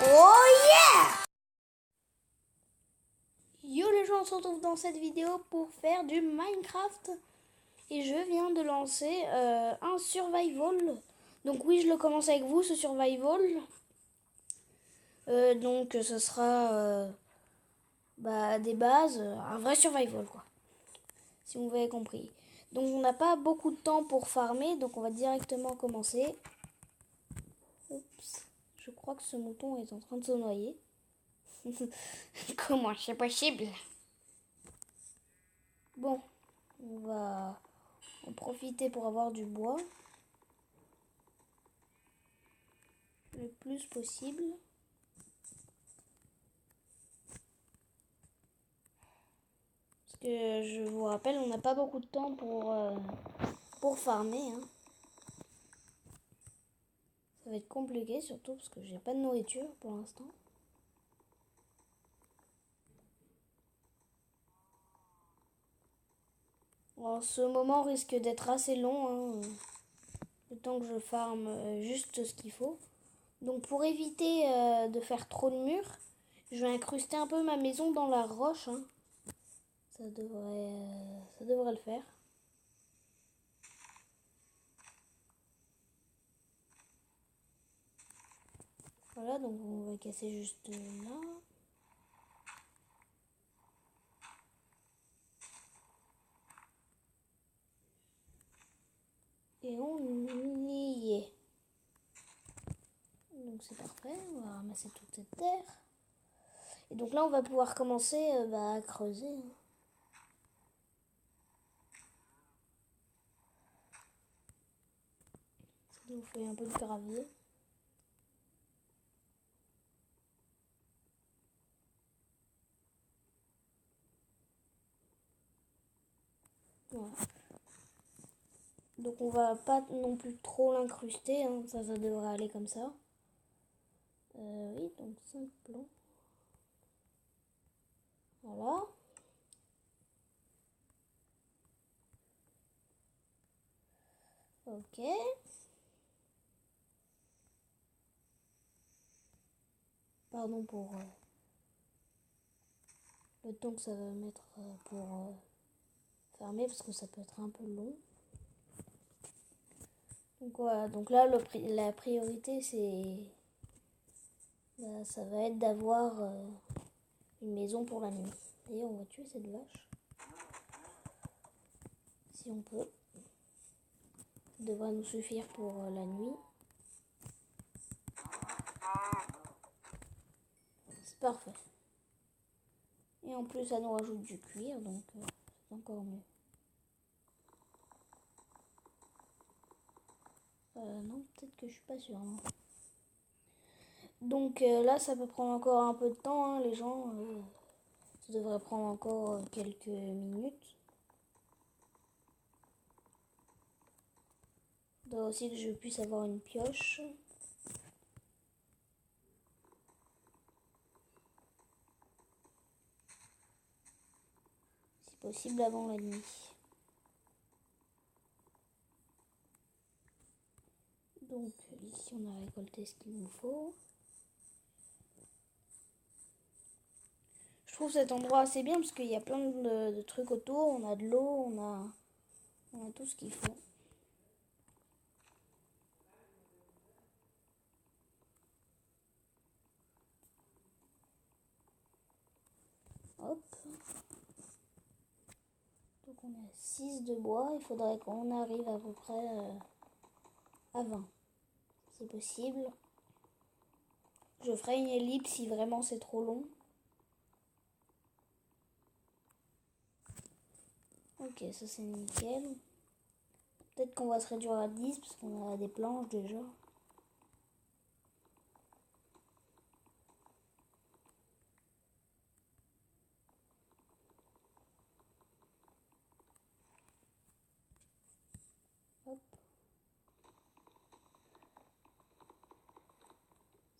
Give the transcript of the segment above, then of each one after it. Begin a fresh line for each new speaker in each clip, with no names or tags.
Oh yeah! Yo les gens, on se retrouve dans cette vidéo pour faire du Minecraft. Et je viens de lancer un survival. Donc oui, je le commence avec vous, ce survival. Donc ce sera des bases, un vrai survival quoi. Si vous avez compris. Donc on n'a pas beaucoup de temps pour farmer, donc on va directement commencer. Oups, je crois que ce mouton est en train de se noyer. Comment c'est possible? Bon, on va en profiter pour avoir du bois le plus possible. Parce que je vous rappelle, on n'a pas beaucoup de temps pour farmer. Hein. Ça va être compliqué surtout parce que j'ai pas de nourriture pour l'instant. Alors, ce moment risque d'être assez long. Hein, le temps que je farme juste ce qu'il faut. Donc pour éviter de faire trop de murs, je vais incruster un peu ma maison dans la roche. Hein. Ça devrait le faire. Voilà, donc on va casser juste là. Et on y est. Donc c'est parfait, on va ramasser toute cette terre. Et donc là on va pouvoir commencer à creuser. Ça nous fait un peu de gravier. Voilà. Donc on va pas non plus trop l'incruster, hein. Ça devrait aller comme ça. Oui, donc 5 plombs. Voilà. Ok. Pardon pour le temps que ça va mettre pour fermer parce que ça peut être un peu long. Donc voilà, donc là la priorité c'est ça va être d'avoir une maison pour la nuit. D'ailleurs on va tuer cette vache. Si on peut. Ça devrait nous suffire pour la nuit. C'est parfait. Et en plus ça nous rajoute du cuir, donc c'est encore mieux. Non, peut-être que je suis pas sûre. Non. Donc là ça peut prendre encore un peu de temps, hein, les gens. Ça devrait prendre encore quelques minutes. Il faudrait aussi que je puisse avoir une pioche. Si possible avant la nuit. Donc ici on a récolté ce qu'il nous faut. Je trouve cet endroit assez bien parce qu'il y a plein de trucs autour. On a de l'eau, on a tout ce qu'il faut. Hop. Donc on a 6 de bois. Il faudrait qu'on arrive à peu près à 20. C'est possible. Je ferai une ellipse si vraiment c'est trop long. Ok, ça c'est nickel. Peut-être qu'on va se réduire à 10 parce qu'on a des planches déjà. Hop.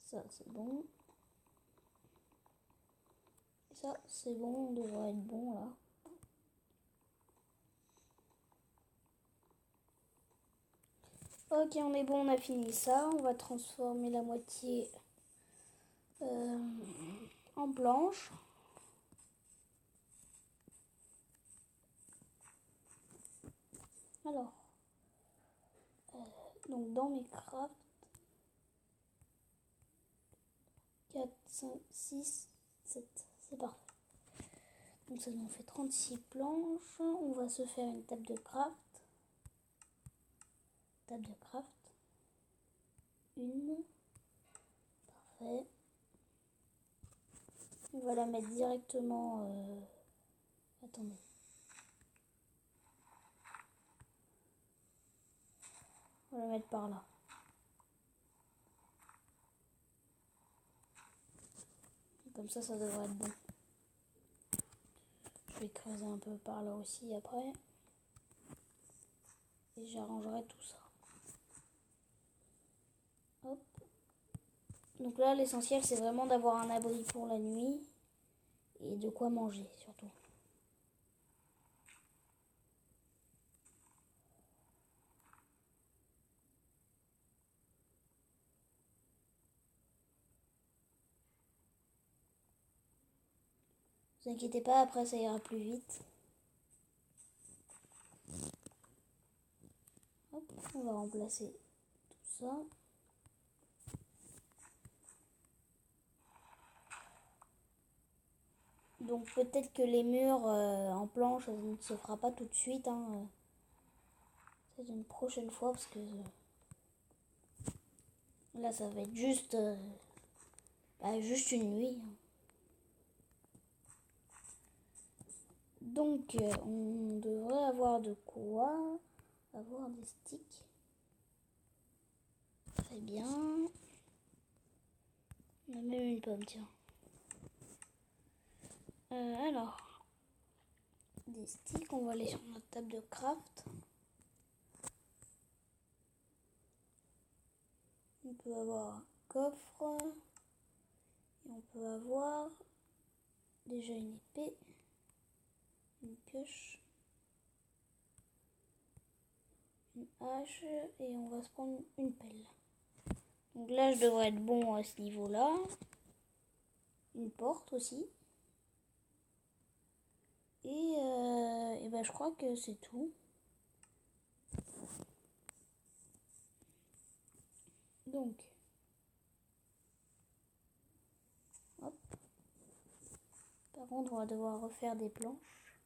Ça c'est bon. Ça c'est bon, on devrait être bon là. Ok, on est bon, on a fini ça. On va transformer la moitié en planche. Alors, donc dans mes crafts, 4, 5, 6, 7, c'est parfait. Donc ça nous fait 36 planches. On va se faire une table de craft. Table de craft. Une. Parfait. On va la mettre directement... Attendez. On va la mettre par là. Comme ça devrait être bon. Je vais creuser un peu par là aussi après. Et j'arrangerai tout ça. Hop. Donc là, l'essentiel, c'est vraiment d'avoir un abri pour la nuit. Et de quoi manger, surtout. Ne vous inquiétez pas, après ça ira plus vite. Hop, on va remplacer tout ça. Donc peut-être que les murs en planche, ça ne se fera pas tout de suite. Hein. C'est une prochaine fois parce que là ça va être juste, juste une nuit. Hein. Donc on devrait avoir de quoi avoir des sticks. Très bien. On a même une pomme, tiens. Alors, des sticks, on va aller sur notre table de craft. On peut avoir un coffre. Et on peut avoir déjà une épée, une pioche, une hache et on va se prendre une pelle. Donc là, je devrais être bon à ce niveau-là. Une porte aussi. Et ben, je crois que c'est tout. Donc, hop. Par contre, on va devoir refaire des planches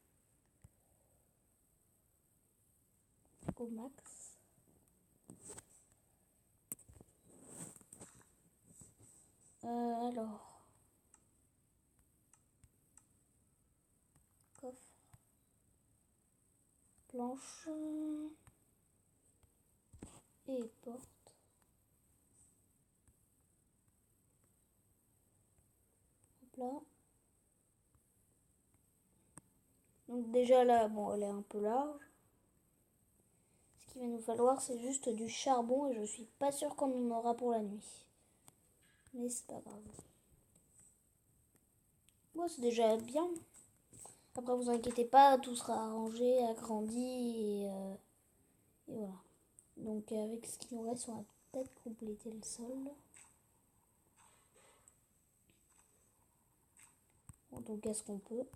au max. Alors, coffre, planche et porte. Hop là. Donc déjà là, bon, elle est un peu large. Ce qu'il va nous falloir, c'est juste du charbon et je suis pas sûre qu'on en aura pour la nuit. Mais c'est pas grave. Bon, c'est déjà bien. Après, vous inquiétez pas, tout sera arrangé, agrandi et voilà. Donc avec ce qu'il nous reste, on va peut-être compléter le sol. Bon, donc est-ce qu'on peut?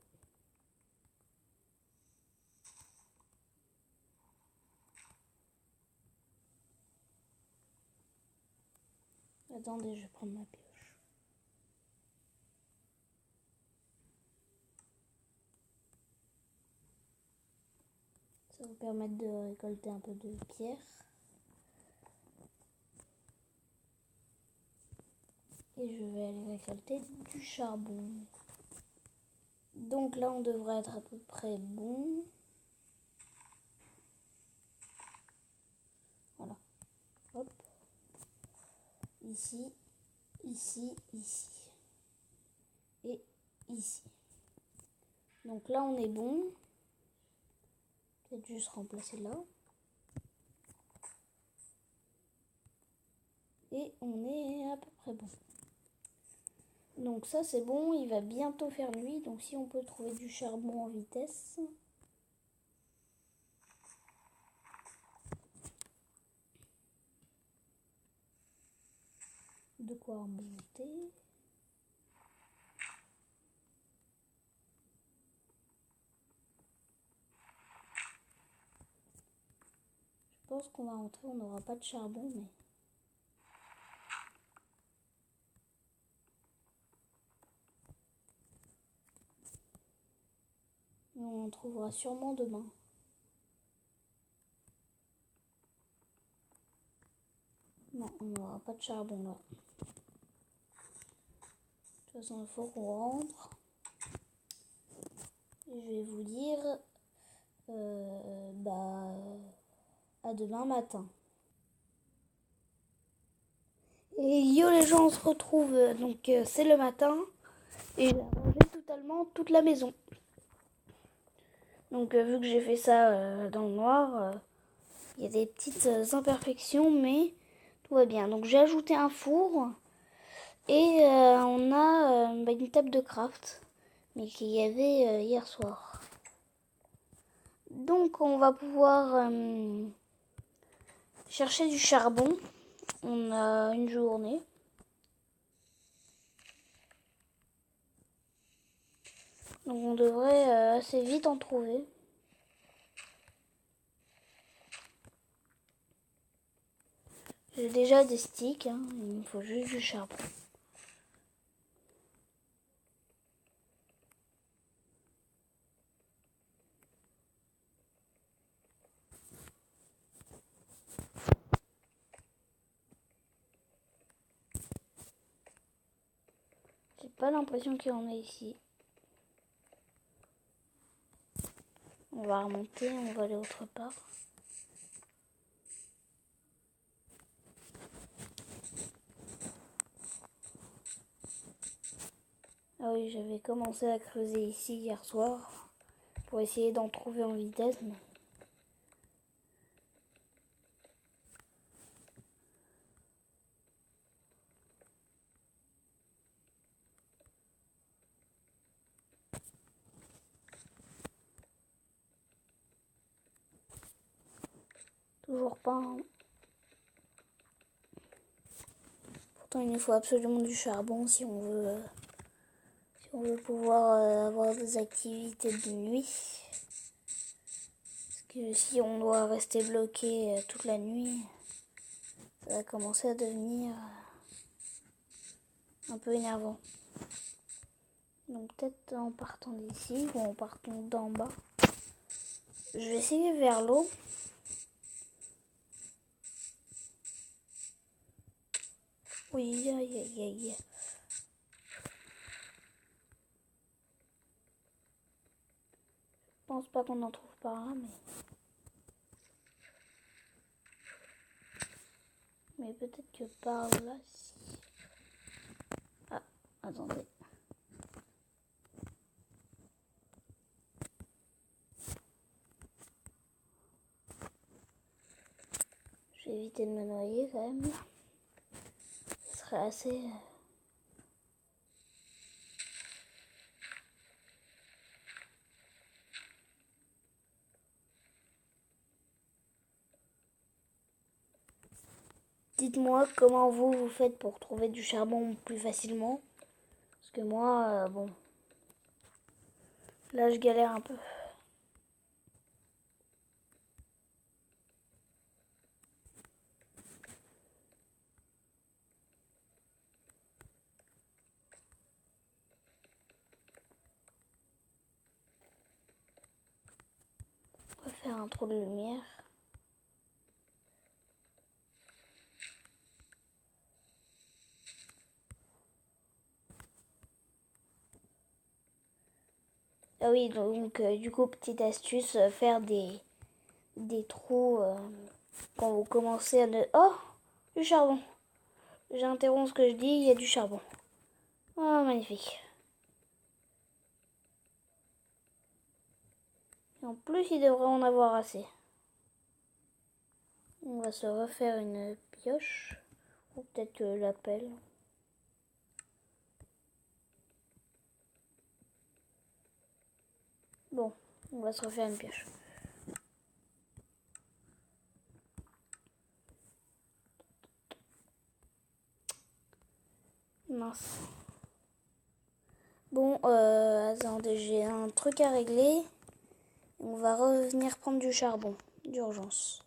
Attendez, je vais prendre ma pioche. Ça va vous permettre de récolter un peu de pierre. Et je vais aller récolter du charbon. Donc là, on devrait être à peu près bon. Voilà. Hop. Ici, ici, ici. Et ici. Donc là, on est bon. Peut-être juste remplacer là. Et on est à peu près bon. Donc ça c'est bon, il va bientôt faire nuit. Donc si on peut trouver du charbon en vitesse. De quoi remonter. pense qu'on va rentrer, on n'aura pas de charbon, mais... On en trouvera sûrement demain. Non, on n'aura pas de charbon là. De toute façon, il faut qu'on rentre. Et je vais vous dire à demain matin. Et yo les gens, on se retrouve donc c'est le matin et j'ai rangé totalement toute la maison. Donc vu que j'ai fait ça dans le noir, il y a des petites imperfections mais tout va bien. Donc j'ai ajouté un four et on a une table de craft mais qu'il y avait hier soir. Donc on va pouvoir chercher du charbon. On a une journée. Donc on devrait assez vite en trouver. J'ai déjà des sticks, hein. Il me faut juste du charbon. J'ai pas l'impression qu'il y en ait ici. On va remonter, on va aller autre part. Ah oui, j'avais commencé à creuser ici hier soir pour essayer d'en trouver en vitesse, mais... toujours pas, hein. Pourtant, il nous faut absolument du charbon si on veut pouvoir avoir des activités de nuit. Parce que si on doit rester bloqué toute la nuit, ça va commencer à devenir un peu énervant. Donc peut-être en partant d'ici ou en partant d'en bas. Je vais essayer vers l'eau. Oui, aïe, aïe, aïe. Je pense pas qu'on en trouve par là, mais peut-être que par là, si. Ah, attendez. Je vais éviter de me noyer quand même. Ce serait assez... Dites-moi comment vous faites pour trouver du charbon plus facilement. Parce que moi, bon... Là, je galère un peu. On va faire un trou de lumière. Ah oui, donc du coup, petite astuce, faire des trous quand vous commencez à... Oh, du charbon. J'interromps ce que je dis, il y a du charbon. Oh, magnifique. Et en plus, il devrait en avoir assez. On va se refaire une pioche. Ou peut-être que la pelle. Bon, on va se refaire une pioche. Mince. Bon, attendez, j'ai un truc à régler. On va revenir prendre du charbon, d'urgence.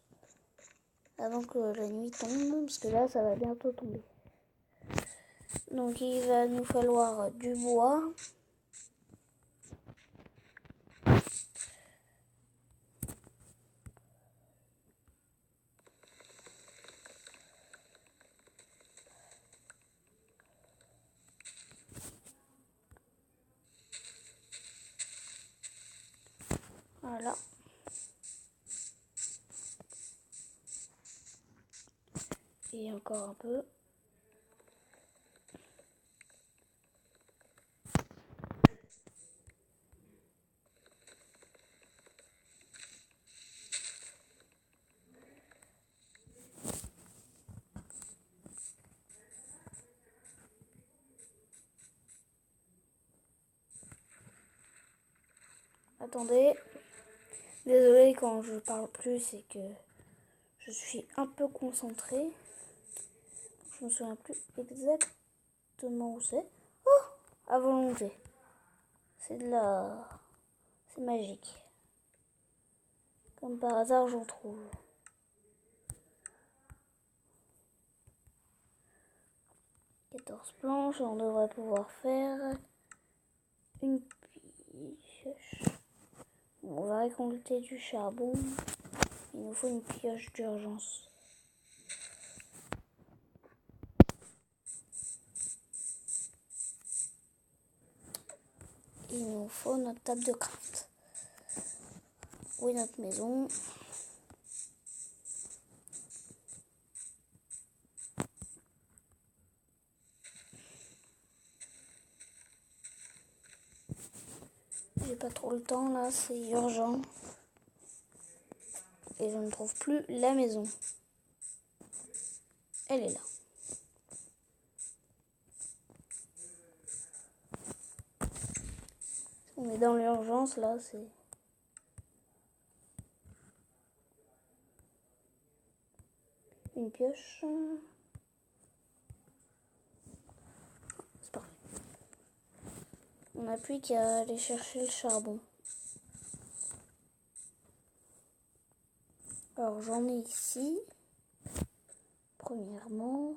avant que la nuit tombe, parce que là ça va bientôt tomber. Donc il va nous falloir du bois. Voilà. Et encore un peu. Attendez. Désolée quand je parle plus, c'est que je suis un peu concentrée. Je me souviens plus exactement où c'est. Oh, à volonté. C'est magique. Comme par hasard, j'en trouve. « 14 planches, on devrait pouvoir faire une pioche. On va récolter du charbon. Il nous faut une pioche d'urgence. Il nous faut notre table de craft. Où est notre maison? J'ai pas trop le temps là, c'est urgent. Et je ne trouve plus la maison. Elle est là. On est dans l'urgence là, c'est... Une pioche. C'est parfait. On n'a plus qu'à aller chercher le charbon. Alors j'en ai ici. Premièrement.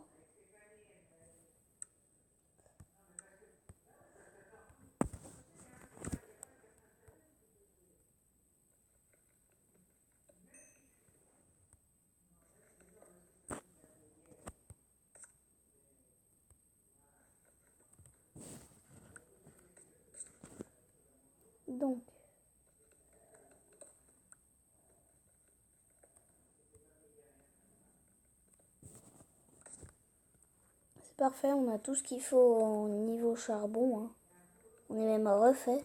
Donc. C'est parfait, on a tout ce qu'il faut en niveau charbon. Hein. On est même refait.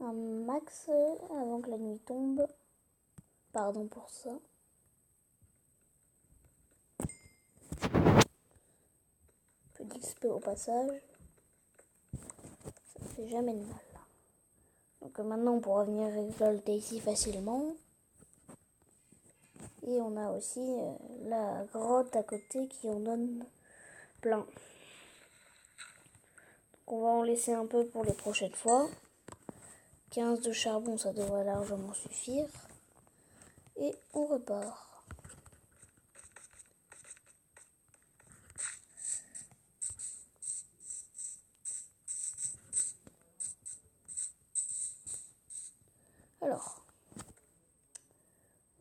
Un max avant que la nuit tombe. Pardon pour ça. Un peu d'XP au passage. Ça ne fait jamais de mal. Donc maintenant on pourra venir récolter ici facilement. Et on a aussi la grotte à côté qui en donne plein. Donc on va en laisser un peu pour les prochaines fois. 15 de charbon, ça devrait largement suffire. Et on repart. Alors,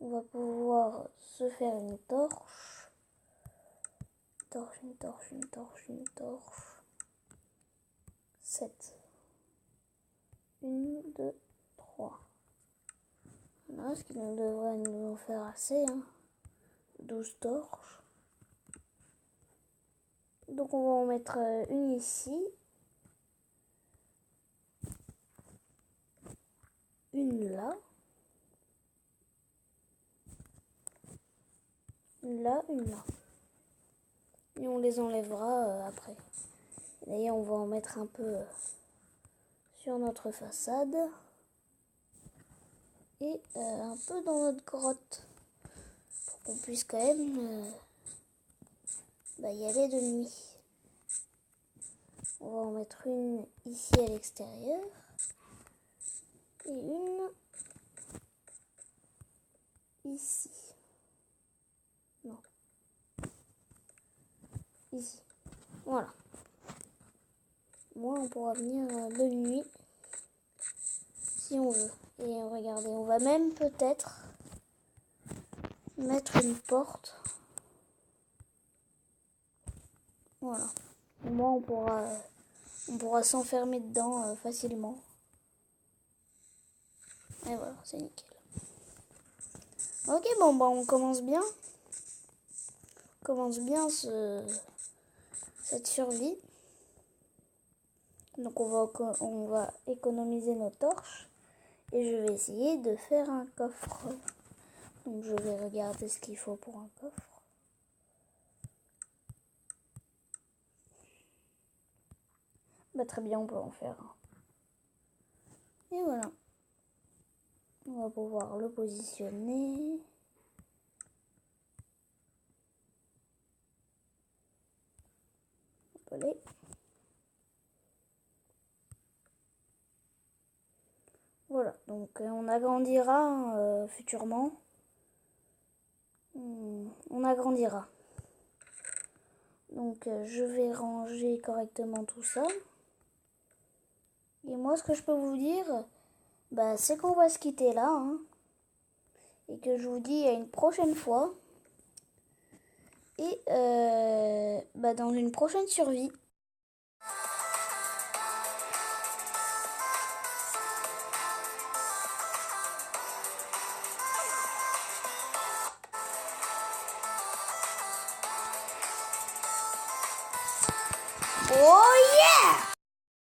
on va pouvoir se faire une torche. Une torche. 7. 1, 2, 3. Voilà, ce qui devrait nous en faire assez. Hein. 12 torches. Donc on va en mettre une ici. Une là. Une là, une là. Et on les enlèvera après. D'ailleurs, on va en mettre un peu sur notre façade. Et un peu dans notre grotte. Pour qu'on puisse quand même y aller de nuit. On va en mettre une ici à l'extérieur. Et une ici. Non. Ici. Voilà. Moi, on pourra venir de nuit si on veut. Et regardez, on va même peut-être mettre une porte. Voilà. Au moins, on pourra s'enfermer dedans facilement. Et voilà, c'est nickel. Ok, bon, bah, on commence bien. On commence bien cette survie. Donc, on va économiser nos torches. Et je vais essayer de faire un coffre. Donc, je vais regarder ce qu'il faut pour un coffre. Bah, très bien, on peut en faire un. Et voilà. On va pouvoir le positionner. Voilà. Voilà, donc on agrandira futurement. On agrandira. Donc je vais ranger correctement tout ça. Et moi, ce que je peux vous dire, bah, c'est qu'on va se quitter là. Hein, et que je vous dis à une prochaine fois. Et bah, dans une prochaine survie. Oh yeah!